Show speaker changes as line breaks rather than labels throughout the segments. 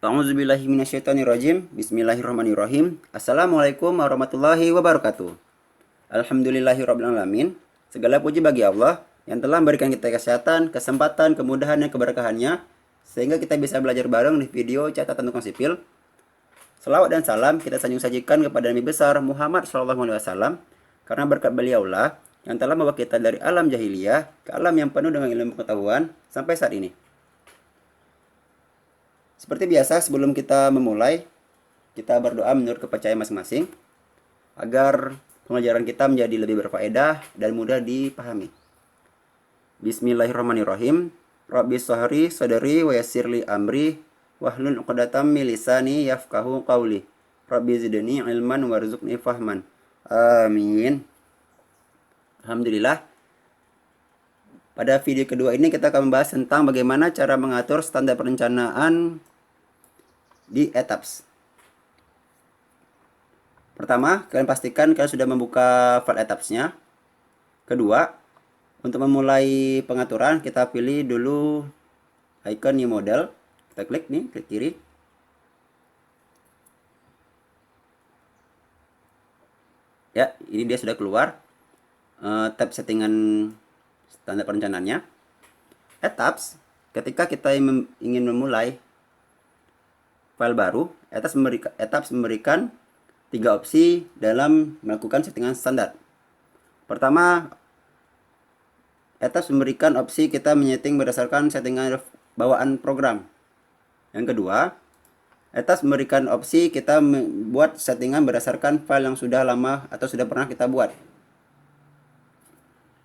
A'udzubillahi minasyaitonirrajim. Bismillahirrahmanirrahim. Assalamualaikum warahmatullahi wabarakatuh. Alhamdulillahirabbil alamin. Segala puji bagi Allah yang telah memberikan kita kesehatan, kesempatan, kemudahan dan keberkahannya sehingga kita bisa belajar bareng di video catatan tukang sipil. Selawat dan salam kita sajikan kepada Nabi besar Muhammad SAW karena berkat beliaulah yang telah membawa kita dari alam jahiliyah ke alam yang penuh dengan ilmu pengetahuan sampai saat ini. Seperti biasa, sebelum kita memulai, kita berdoa menurut kepercayaan masing-masing agar pengajaran kita menjadi lebih berfaedah dan mudah dipahami. Bismillahirrahmanirrahim. Rabbi sahri sadari wa yassirli amri wahlul 'uqdatam min lisani yafqahu qawli. Rabbi zidni ilman warzuqni fahman. Amin. Alhamdulillah. Pada video kedua ini kita akan membahas tentang bagaimana cara mengatur standar perencanaan di ETABS. Pertama, kalian pastikan kalian sudah membuka file ETABS-nya. Kedua, untuk memulai pengaturan, kita pilih dulu icon new model. Kita klik nih, klik kiri. Ya, ini dia sudah keluar. Tab settingan standar perencanaannya. ETABS, ketika kita ingin memulai file baru, ETABS memberikan 3 opsi dalam melakukan settingan standar. Pertama, ETABS memberikan opsi kita menyeting berdasarkan settingan bawaan program. Yang kedua, ETABS memberikan opsi kita membuat settingan berdasarkan file yang sudah lama atau sudah pernah kita buat.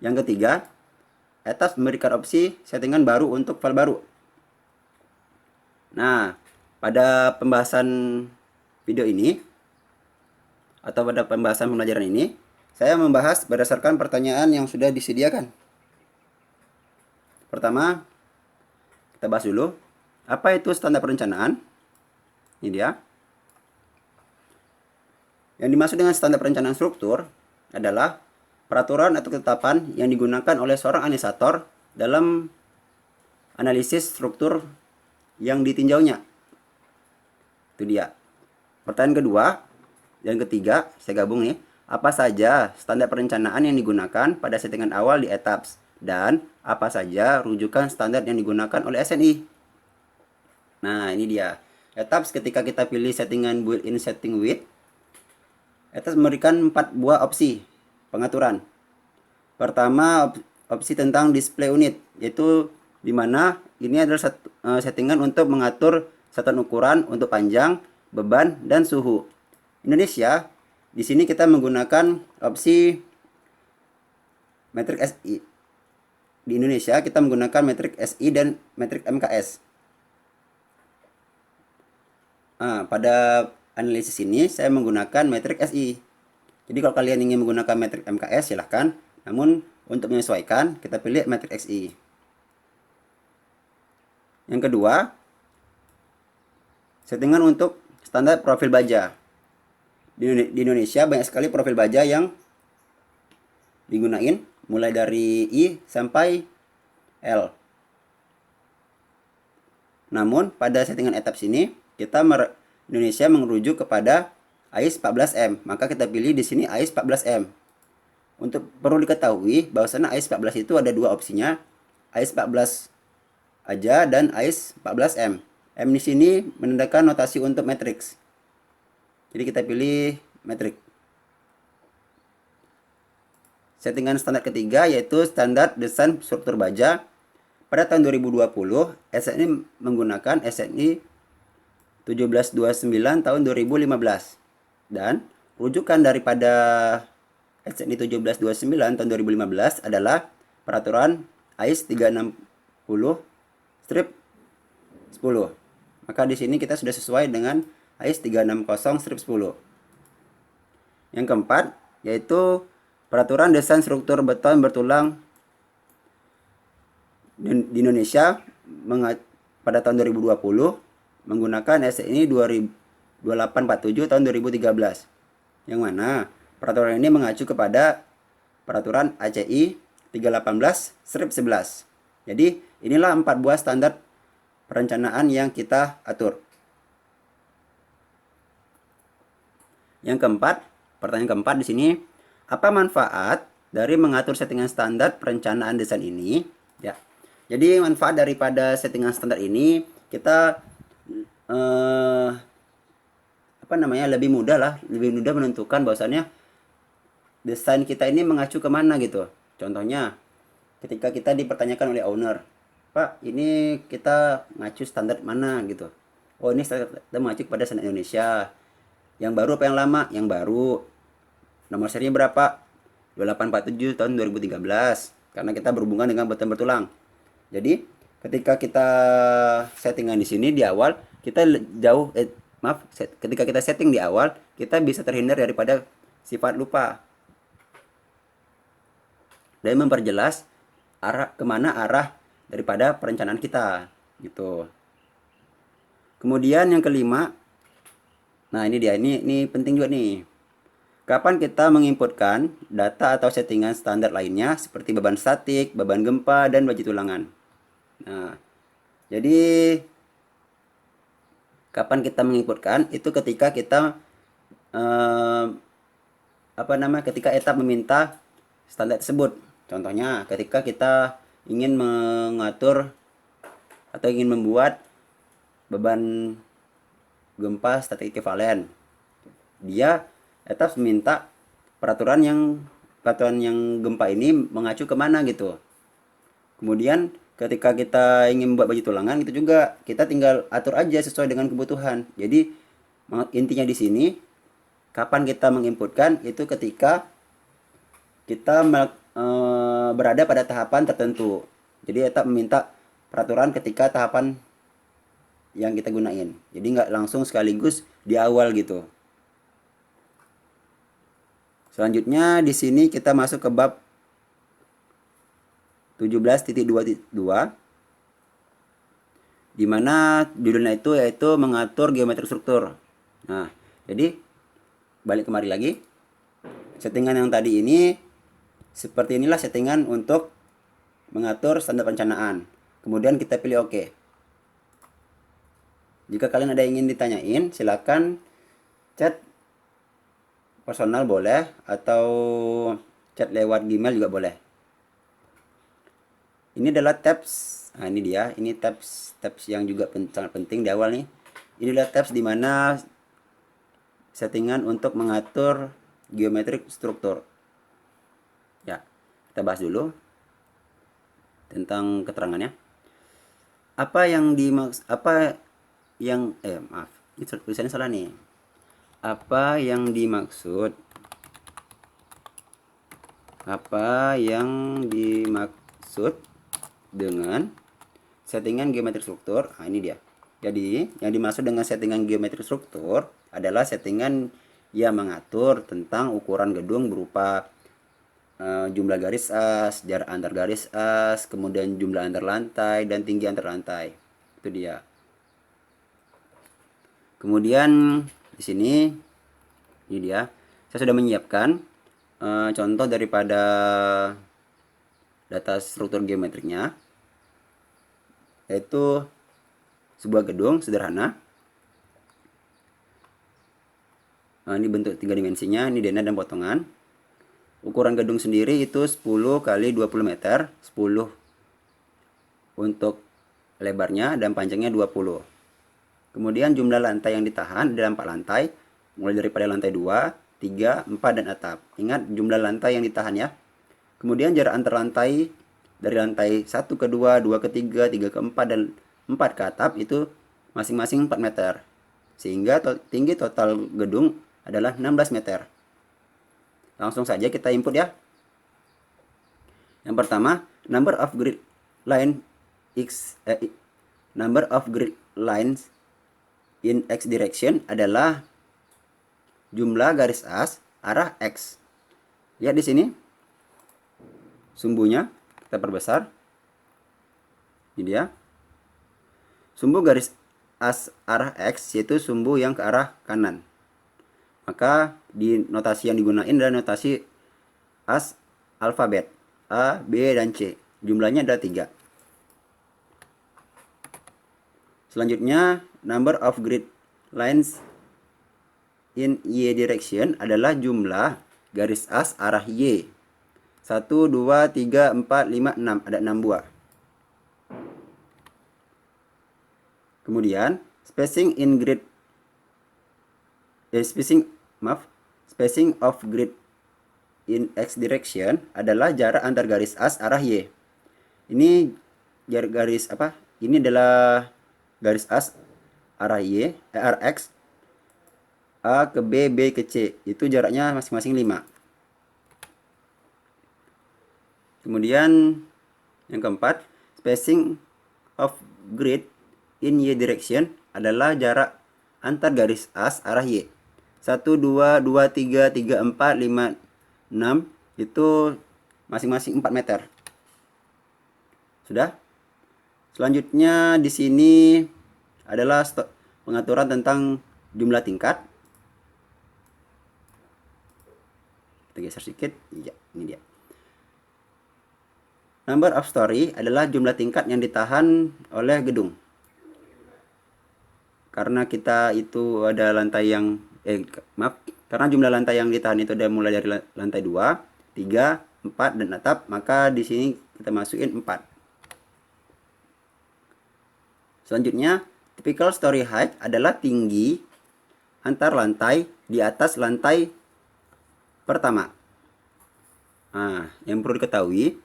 Yang ketiga, ETABS memberikan opsi settingan baru untuk file baru. Nah, pada pembahasan video ini atau pada pembahasan pembelajaran ini, saya membahas berdasarkan pertanyaan yang sudah disediakan. Pertama, kita bahas dulu, apa itu standar perencanaan? Ini dia. Yang dimaksud dengan standar perencanaan struktur adalah peraturan atau ketetapan yang digunakan oleh seorang administrator dalam analisis struktur yang ditinjaunya. Itu dia. Pertanyaan kedua dan ketiga, saya gabung nih. Apa saja standar perencanaan yang digunakan pada settingan awal di ETABS? Dan apa saja rujukan standar yang digunakan oleh SNI? Nah, ini dia. ETABS ketika kita pilih settingan built-in setting with, ETABS memberikan 4 buah opsi pengaturan. Pertama, opsi tentang display unit, yaitu di mana ini adalah settingan untuk mengatur satuan ukuran untuk panjang, beban, dan suhu. Indonesia, di sini kita menggunakan opsi metrik SI. Di Indonesia kita menggunakan metrik SI dan metrik MKS. Pada analisis ini saya menggunakan metrik SI. Jadi kalau kalian ingin menggunakan metrik MKS silahkan. Namun untuk menyesuaikan kita pilih metrik SI. Yang kedua, settingan untuk standar profil baja. Di Indonesia banyak sekali profil baja yang digunain, mulai dari I sampai L. Namun pada settingan ETABS ini kita Indonesia merujuk kepada AIS 14M, maka kita pilih di sini AIS 14M. Untuk perlu diketahui bahwasanya AIS 14 itu ada 2 opsinya, AIS 14 aja dan AIS 14M. M di sini menandakan notasi untuk matriks. Jadi kita pilih metrik. Settingan standar ketiga yaitu standar desain struktur baja. Pada tahun 2020, SNI menggunakan SNI 1729 tahun 2015. Dan rujukan daripada SNI 1729 tahun 2015 adalah peraturan AIS 360/10. Maka di sini kita sudah sesuai dengan AIS 360/10. Yang keempat yaitu peraturan desain struktur beton bertulang di Indonesia pada tahun 2020 menggunakan SNI 2847 tahun 2013. Yang mana peraturan ini mengacu kepada peraturan ACI 318/11. Jadi inilah 4 buah standar perencanaan yang kita atur. Yang keempat, pertanyaan keempat di sini, apa manfaat dari mengatur settingan standar perencanaan desain ini? Ya. Jadi manfaat daripada settingan standar ini kita eh, lebih mudah lah, lebih mudah menentukan bahwasannya desain kita ini mengacu kemana gitu. Contohnya, ketika kita dipertanyakan oleh owner, Pak, ini kita ngacu standar mana gitu. Oh, ini kita mengacu pada standar Indonesia. Yang baru apa yang lama? Yang baru. Nomor serinya berapa? 2847 tahun 2013. Karena kita berhubungan dengan batuan bertulang. Jadi, ketika kita settingan di sini di awal, kita ketika kita setting di awal, kita bisa terhindar daripada sifat lupa dan memperjelas kemana arah daripada perencanaan kita gitu. Kemudian yang kelima, nah ini dia, ini penting juga nih. Kapan kita menginputkan data atau settingan standar lainnya seperti beban statik, beban gempa, dan baja tulangan. Nah, jadi kapan kita menginputkan itu ketika kita ketika etap meminta standar tersebut. Contohnya ketika kita ingin mengatur atau ingin membuat beban gempa statik ekivalen, dia etap meminta peraturan yang gempa ini mengacu kemana gitu. Kemudian ketika kita ingin membuat baju tulangan itu juga kita tinggal atur aja sesuai dengan kebutuhan. Jadi intinya di sini kapan kita menginputkan itu ketika kita berada pada tahapan tertentu. Jadi etap meminta peraturan ketika tahapan yang kita gunain. Jadi nggak langsung sekaligus di awal gitu. Selanjutnya di sini kita masuk ke bab 17.2.2 di mana judulnya itu yaitu mengatur geometri struktur. Nah, jadi balik kemari lagi. Settingan yang tadi ini seperti inilah settingan untuk mengatur standar perencanaan. Kemudian kita pilih OK. Jika kalian ada yang ingin ditanyain, silakan chat personal boleh atau chat lewat Gmail juga boleh. Ini adalah tabs. Nah, ini dia. Ini tabs yang juga sangat penting di awal nih. Ini adalah tabs di mana settingan untuk mengatur geometrik struktur. Ya, kita bahas dulu tentang keterangannya. Apa yang maaf, ini tulisannya salah nih. Apa yang dimaksud dengan settingan geometri struktur? Nah, ini dia. Jadi, yang dimaksud dengan settingan geometri struktur adalah settingan yang mengatur tentang ukuran gedung berupa jumlah garis as, jarak antar garis as, kemudian jumlah antar lantai dan tinggi antar lantai. Itu dia. Kemudian di sini ini dia. Saya sudah menyiapkan contoh daripada data struktur geometriknya, yaitu sebuah gedung sederhana. Nah, ini bentuk 3 dimensinya, ini denah dan potongan. Ukuran gedung sendiri itu 10 kali 20 meter, 10 untuk lebarnya dan panjangnya 20. Kemudian jumlah lantai yang ditahan adalah 4 lantai, mulai daripada lantai 2, 3, 4, dan atap. Ingat jumlah lantai yang ditahan ya. Kemudian jarak antar lantai dari lantai 1 ke 2, 2 ke 3, 3 ke 4, dan 4 ke atap itu masing-masing 4 meter. Sehingga tinggi total gedung adalah 16 meter. Langsung saja kita input ya. Yang pertama, number of grid lines in x direction adalah jumlah garis as arah x. Lihat di sini. Sumbunya kita perbesar. Ini dia. Sumbu garis as arah x yaitu sumbu yang ke arah kanan. Maka di notasi yang digunakan adalah notasi as alfabet A, B, dan C. Jumlahnya ada 3. Selanjutnya, number of grid lines in Y direction adalah jumlah garis as arah Y. 1, 2, 3, 4, 5, 6. Ada 6 buah. Kemudian spacing of grid in X direction adalah jarak antar garis as arah Y. Ini jarak garis apa? Ini adalah garis as arah Y, arah X, A ke B, B ke C. Itu jaraknya masing-masing 5. Kemudian yang keempat, spacing of grid in Y direction adalah jarak antar garis as arah Y. 1, 2, 2, 3, 3, 4, 5, 6. Itu masing-masing 4 meter. Sudah? Selanjutnya di sini adalah pengaturan tentang jumlah tingkat. Kita geser sedikit. Ya, ini dia. Number of story adalah jumlah tingkat yang ditahan oleh gedung. Karena kita itu ada lantai yang karena jumlah lantai yang ditahan itu ada mulai dari lantai 2, 3, 4 dan atap, maka di sini kita masukin 4. Selanjutnya, typical story height adalah tinggi antar lantai di atas lantai pertama. Nah, yang perlu diketahui,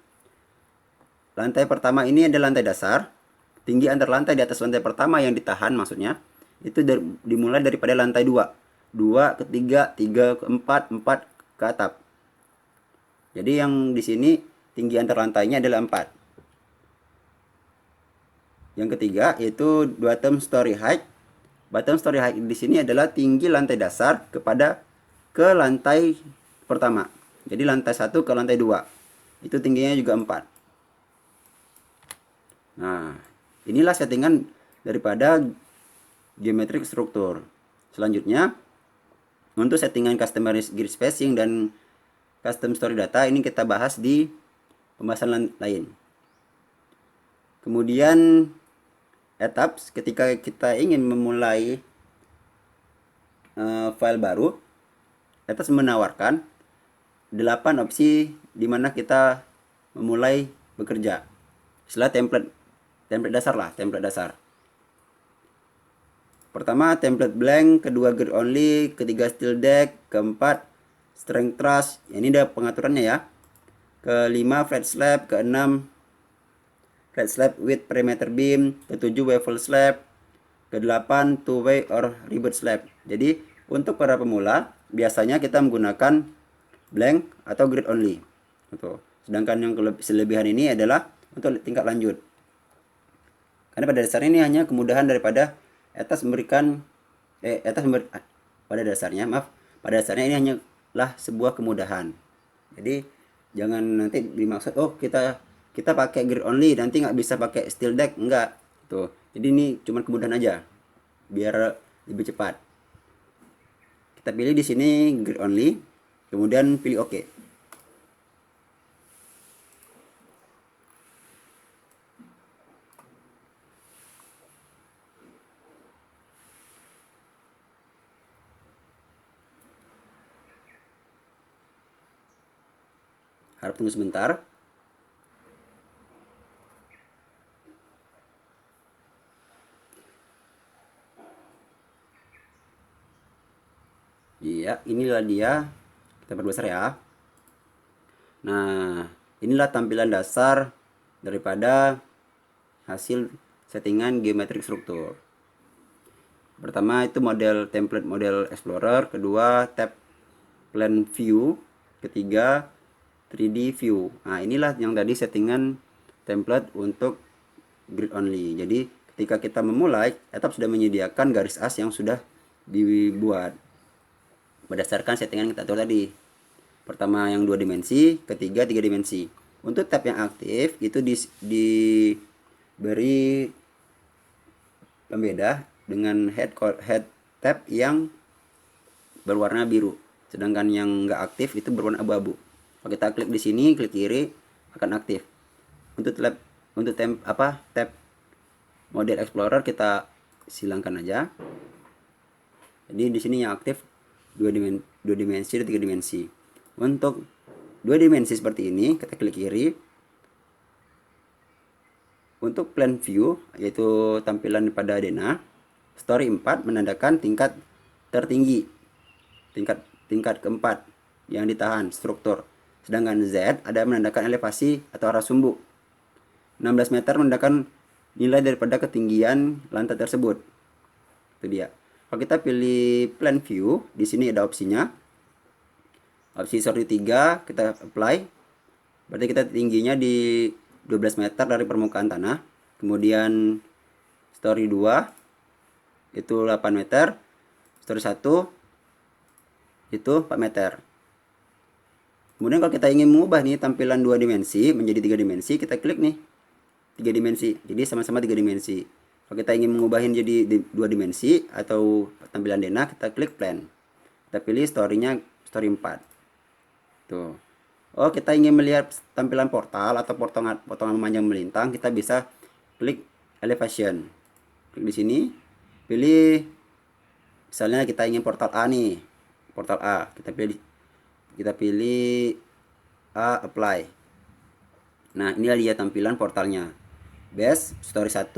lantai pertama ini adalah lantai dasar. Tinggi antar lantai di atas lantai pertama yang ditahan maksudnya, itu dimulai daripada lantai 2. 2 ke 3, 3 ke 4, 4 ke atap. Jadi yang di sini tinggi antar lantainya adalah 4. Yang ketiga yaitu bottom story height. Bottom story height di sini adalah tinggi lantai dasar ke lantai pertama. Jadi lantai 1 ke lantai 2. Itu tingginya juga 4. Nah, inilah settingan daripada geometric struktur. Selanjutnya, untuk settingan customized grid spacing dan custom story data ini kita bahas di pembahasan lain. Kemudian etaps, ketika kita ingin memulai file baru, etaps menawarkan 8 opsi di mana kita memulai bekerja. Istilah template dasar. Pertama template blank, kedua grid only, ketiga steel deck, keempat strength truss. Ini udah pengaturannya ya. Kelima flat slab, keenam flat slab with perimeter beam, ketujuh waffle slab, kedelapan two way or rivet slab. Jadi untuk para pemula biasanya kita menggunakan blank atau grid only. Sedangkan yang kelebihan ini adalah untuk tingkat lanjut. Karena pada dasarnya ini hanya kemudahan daripada pada dasarnya ini hanyalah sebuah kemudahan. Jadi jangan nanti dimaksud kita pakai grid only nanti nggak bisa pakai steel deck, enggak. Jadi ini cuma kemudahan aja biar lebih cepat. Kita pilih di sini grid only, kemudian pilih OK. Harap tunggu sebentar. Iya, inilah dia. Kita perbesar ya. Nah, inilah tampilan dasar daripada hasil settingan geometric struktur. Pertama itu template model explorer, kedua tab plan view, ketiga 3D view. Nah, inilah yang tadi settingan template untuk grid only. Jadi ketika kita memulai, etap sudah menyediakan garis as yang sudah dibuat berdasarkan settingan yang kita atur tadi. Pertama yang 2 dimensi, ketiga 3 dimensi. Untuk tab yang aktif itu diberi pembeda dengan head tab yang berwarna biru, sedangkan yang enggak aktif itu berwarna abu-abu. Kalau kita klik di sini, klik kiri akan aktif. Untuk tab model explorer kita silangkan aja. Jadi di sini yang aktif dua dimensi dan 3 dimensi. Untuk 2 dimensi seperti ini, kita klik kiri. Untuk plan view, yaitu tampilan pada denah, story 4 menandakan tingkat tertinggi, tingkat keempat yang ditahan struktur. Sedangkan Z ada menandakan elevasi atau arah sumbu. 16 meter menandakan nilai daripada ketinggian lantai tersebut. Itu dia. Kalau kita pilih plan view, di sini ada opsinya. Opsi story 3 kita apply. Berarti kita tingginya di 12 meter dari permukaan tanah. Kemudian story 2 itu 8 meter. Story 1 itu 4 meter. Kemudian kalau kita ingin mengubah nih tampilan 2 dimensi menjadi 3 dimensi, kita klik nih 3 dimensi. Jadi sama-sama 3 dimensi. Kalau kita ingin mengubahin jadi 2 dimensi atau tampilan denah, kita klik plan. Kita pilih story-nya story 4. Tuh. Oh, kita ingin melihat tampilan portal atau potongan memanjang melintang, kita bisa klik elevation. Klik di sini, pilih misalnya kita ingin portal A nih. Portal A, kita pilih A, apply. Nah, inilah dia tampilan portalnya. Base, story 1,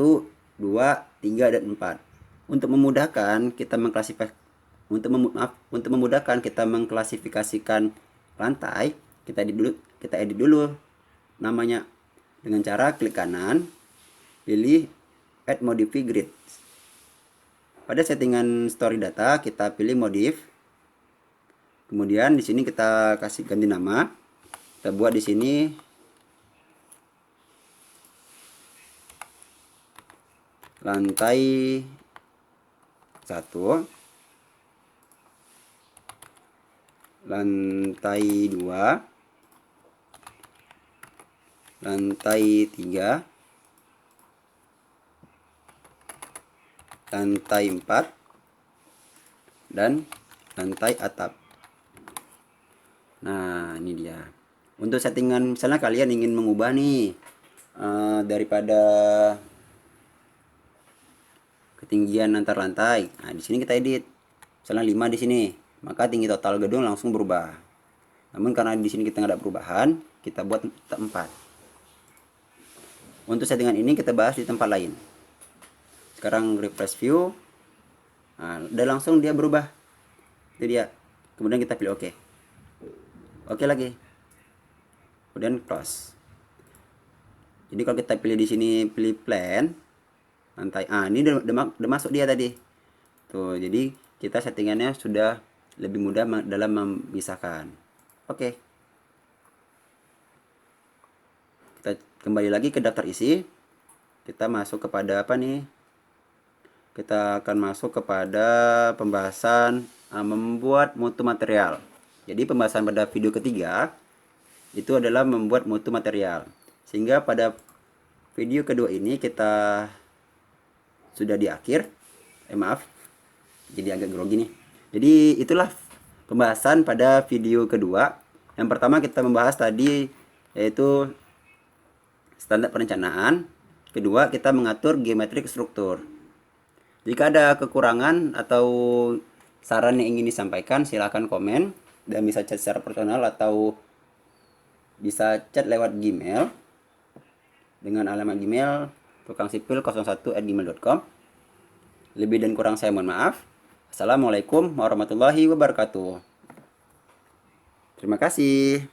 2, 3 dan 4. Untuk memudahkan kita mengklasifikasikan lantai, kita edit dulu namanya dengan cara klik kanan, pilih add modify grid. Pada settingan story data kita pilih modif. Kemudian di sini kita kasih ganti nama. Kita buat di sini lantai 1, lantai 2, lantai 3, lantai 4, dan lantai atap. Nah, ini dia. Untuk settingan, misalnya kalian ingin mengubah nih daripada ketinggian antar lantai. Nah, di sini kita edit. Misalnya 5 di sini, maka tinggi total gedung langsung berubah. Namun karena di sini kita nggak ada perubahan, kita buat 4. Untuk settingan ini kita bahas di tempat lain. Sekarang refresh view. Nah, udah langsung dia berubah. Itu dia. Kemudian kita pilih OK. Oke lagi. Kemudian close. Jadi kalau kita pilih di sini, pilih plan lantai A, ini udah masuk dia tadi. Tuh, jadi kita settingannya sudah lebih mudah dalam memisahkan. Oke. Kita kembali lagi ke daftar isi. Kita masuk kepada apa nih? Kita akan masuk kepada pembahasan membuat mutu material. Jadi pembahasan pada video ketiga itu adalah membuat mutu material. Sehingga pada video kedua ini kita sudah di akhir. Maaf, jadi agak grogi nih. Jadi itulah pembahasan pada video kedua. Yang pertama kita membahas tadi yaitu standar perencanaan. Kedua, kita mengatur geometrik struktur. Jika ada kekurangan atau saran yang ingin disampaikan, silakan komen. Dan bisa chat secara personal atau bisa chat lewat Gmail dengan alamat Gmail tukangsipil01@gmail.com. Lebih dan kurang saya mohon maaf. Assalamualaikum warahmatullahi wabarakatuh. Terima kasih.